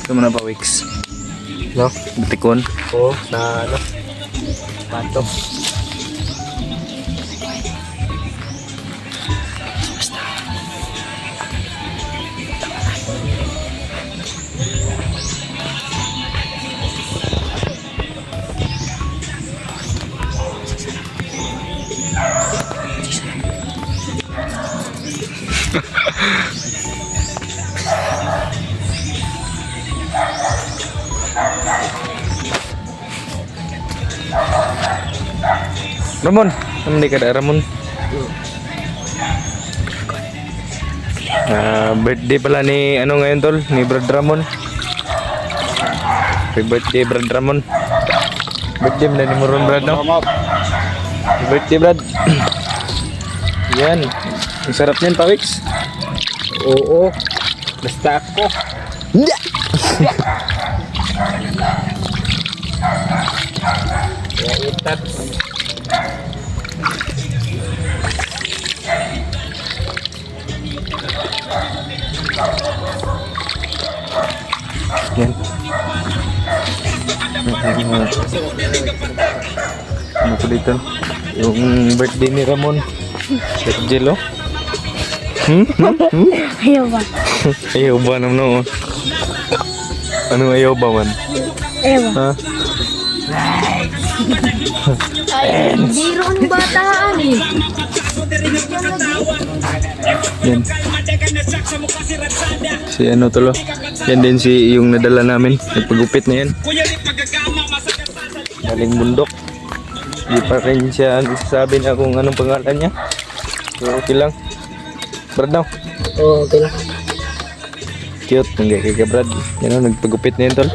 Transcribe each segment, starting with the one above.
Ito mo na pa weeks. No? Butikon. Oo, sa ano? Pato. Ramon, hindi ka da Ramon. Birthday pala ni ano ngayon tol, ni Brad Ramon. Happy birthday Brad Ramon. Birthday mo na ni Moron Brad no? Happy birthday Brad. Yan, ang sarap niyan pa Wix. Oo. Basta ako. Ya itat. Yan. Ano ko dito? Yung birthday ni Ramon. Sergio. Ayaw ba? Ayaw ba naman no? Ano ayaw ba man? Ayaw ba? Ha? Ay, hindi ron bataan eh. Yan. Si ano tulo? Yan din si yung nadala namin. Nagpagupit na yan. Galing bundok. Hindi pa rin siya sabi na kung anong pangalan niya. So okay lang. Brad daw. Oo, okay lang. Cute. Hindi kay Brad. Yan o, nagpagupit na yan tol.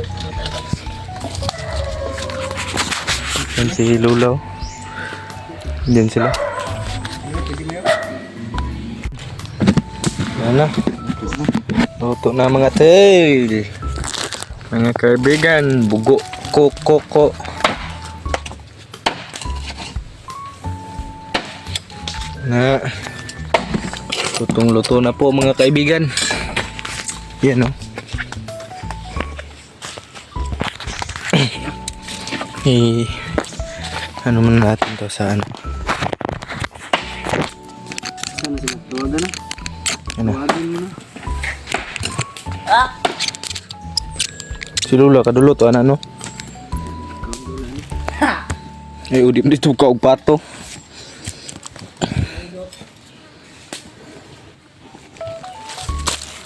Yan si Lulaw. Yan sila. Yan na. Luto na mga tail. Mga kaibigan. Bugo. Koko. Na. Lutong-luto na po mga kaibigan. Yan o. Ano muna natin to sa ano? Sana sila? Tawagan na. Ano? Tawagan mo na. Si Lula kadulo to ano? Ay udip dito ka og pato.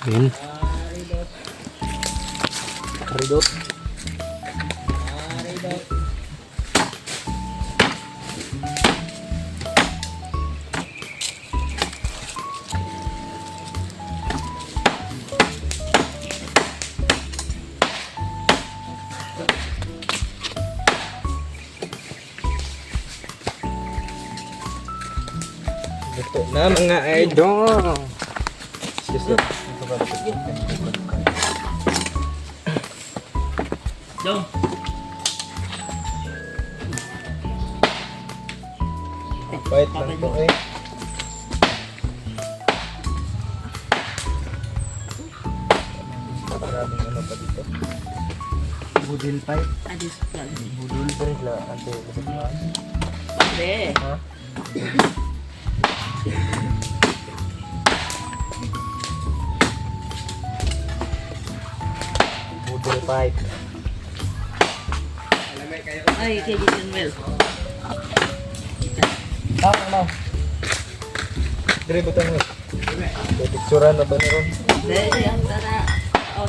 Yan. Karidot. Ito na mga idol. Dong. Bait lang to eh. Maraming ano pa dito. Budil pipe. Adis lang. Budul pa rin sila. Ante. Pare. Ha? Budul pipe. Ay, kay Dijon Well. Ano? Dire butang mo. Picturean na ba ni Ron? Dahil ang tara. On.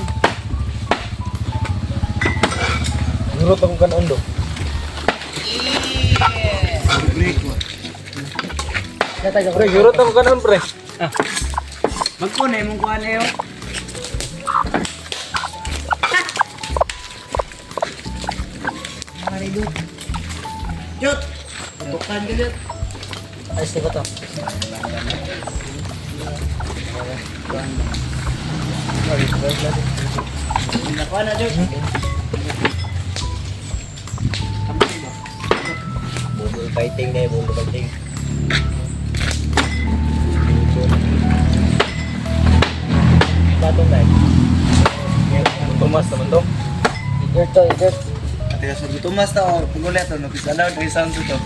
Nurot akong kanon do. Pre, nurot akong kanon pre. Magkunay mong kuha na yun. Karidot. Jot! Tukan ka Jot. Ayos na ba ito? Nakuha na Jot. Budul fighting na, budul fighting. Batong na. Tumas naman to. Igert to, igert. Ate ka sa Tumas to, o pagulit to, napisa daw, may sound to.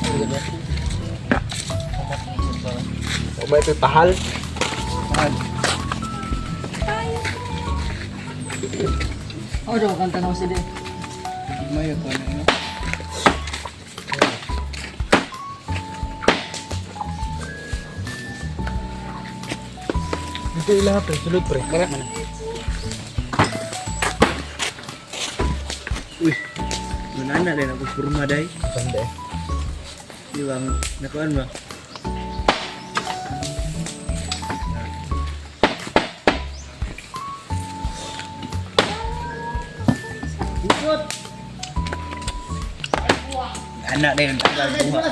O may pipahal. Oh, daw kanta na sila. Mayo to na yun. Dito ilahat pre, sulod pre. Mana? Uy, mana din ako purma day. Sande. Di ba, nakuan ba? Anak din, agak buha.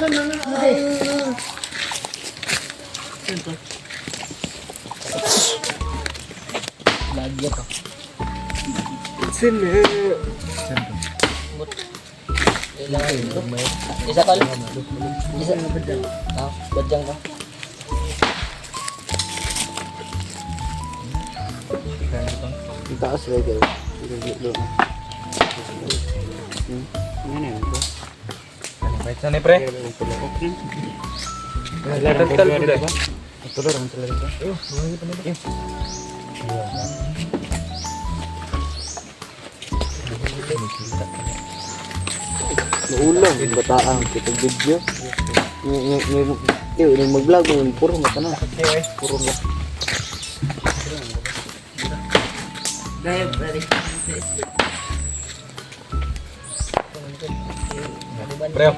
Lagi ako. Sini. Isa ka lang. Isa na badang. Ah, badang ka. Taas lagi. Ini nih, Baik sana pre. Tal udah. Tulor ang talaga. Naulang, bataan, kita video. Yung mag-vlog mo, puro mata na. Puro na. Gaya, brother. Pre.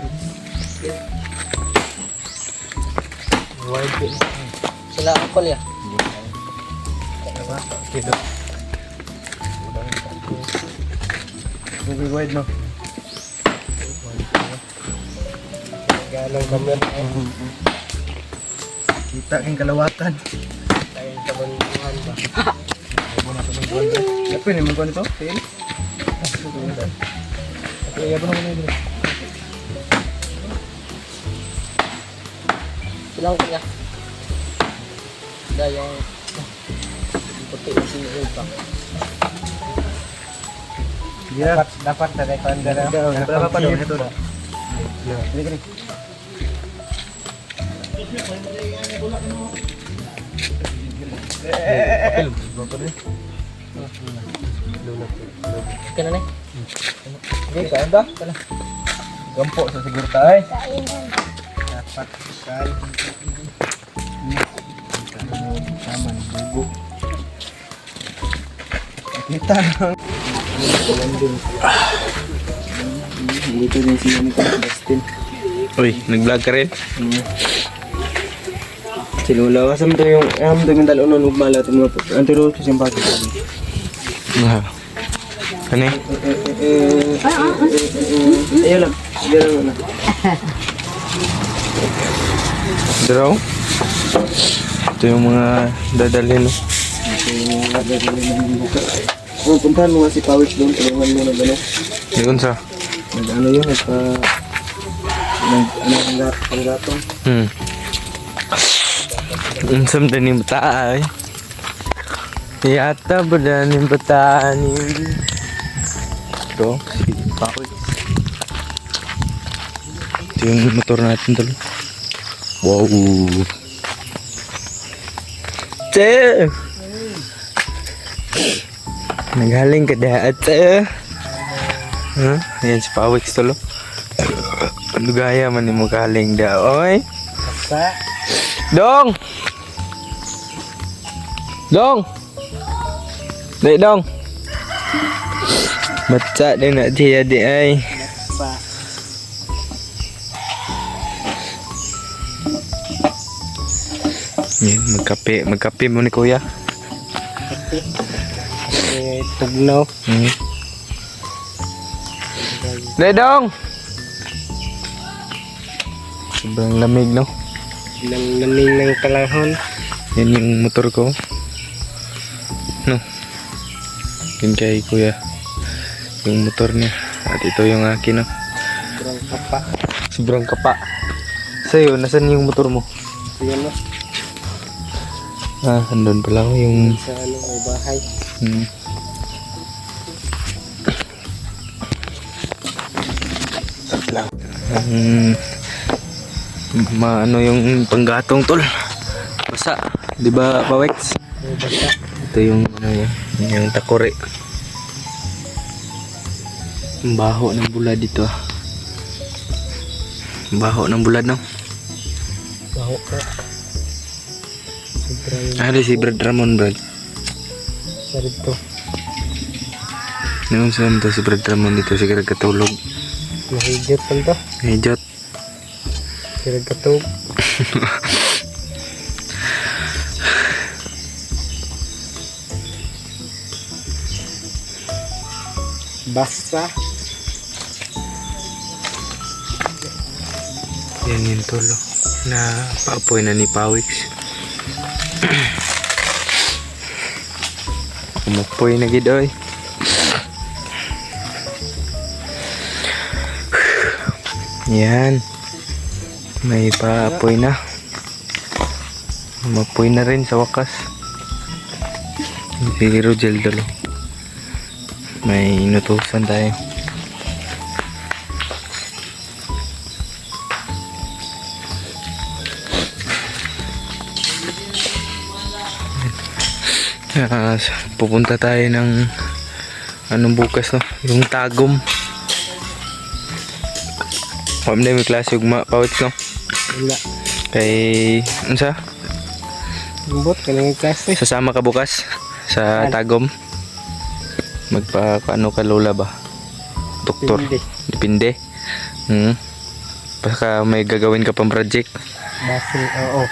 Sila ako ya. Gitu. Lebih wide no. Galang kami. Kita kang kalawatan. Tayo sa bantuhan ba? Apa ini mengkon itu? Tin. Oke, ya benar benar. Silang ko niya. Yung puti yung sinigil pa. Dia dapat dari kawan berapa pak dong itu? Ini gini. Kena nih. Oke, kain dah. Gempok sa siguro tayo. Dapat sekali. Sama bugu. Kita dito din sila ni Dustin. Uy, nag-vlog ka rin? Silula kasam to yung yung dalon ng ugmala to mga antiro sa simpati. Nah. Ano eh? Ayo lang. Diyan na. Draw? Ito yung mga dadalhin. Oh, puntahan mo nga si Pawis doon, tulungan mo na gano'n. Yun sa? Nag-ano yun, panggatong. Unsam din yung bataay. Yata ba din yung bataay? Ito, si Pawis. Ito yung motor natin talo. Wow! Che! Naghaling ka dahat che! Huh? Ayan si Pawis talo. Ano gaya man yung magaling da, oy? Sa? Dong! Dong! Dek dong! Baca dia nak dia adik ay. Sa? Yan, magkape mo ni kuya. Tugnaw. Dek dong! Sobrang lamig no? Lamig ng kalahon. Yan yung motor ko. No? Yun kay kuya. Yung motor niya. At ito yung akin no? Sobrang kapa. Sobrang kapa. Sa'yo, nasan yung motor mo? Yan no? Ah, andun pala yung... Sa ano, may bahay. Maano yung panggatong tol. Basa, di ba Pawex? Basta. Ito yung ano yan, yung takore. Ang baho ng bulad dito ah. Ang baho ng bulad no. Baho ka. Sobra yun. Ada si Brad Ramon Brad. Sa rito. Naman saan to si Brad Ramon dito siguro katulog. Mahigit pa ito. Hijot. Kira katog. Basta. Yan yung tulo na paapoy na ni Pawix. Umupoy na gid oy. Yan. May paapoy na. Umapoy na rin sa wakas. Si Rogel dalo. May inutusan tayo. Pupunta tayo ng anong bukas no? Yung Tagum. Kami na may klase yung Pawits no? Wala. Kay unsa? Bumbot ka ng klase. Sasama ka bukas sa Tagum. Magpa-ano ka lola ba? Doktor. Depende. Depende. Baka may gagawin ka pang project. Basin, oo.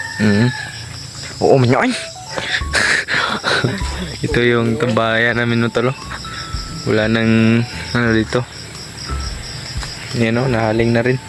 Oo, manyoy. Ito yung tambayan namin no talo. Wala nang ano dito. Yan o, nahaling na rin.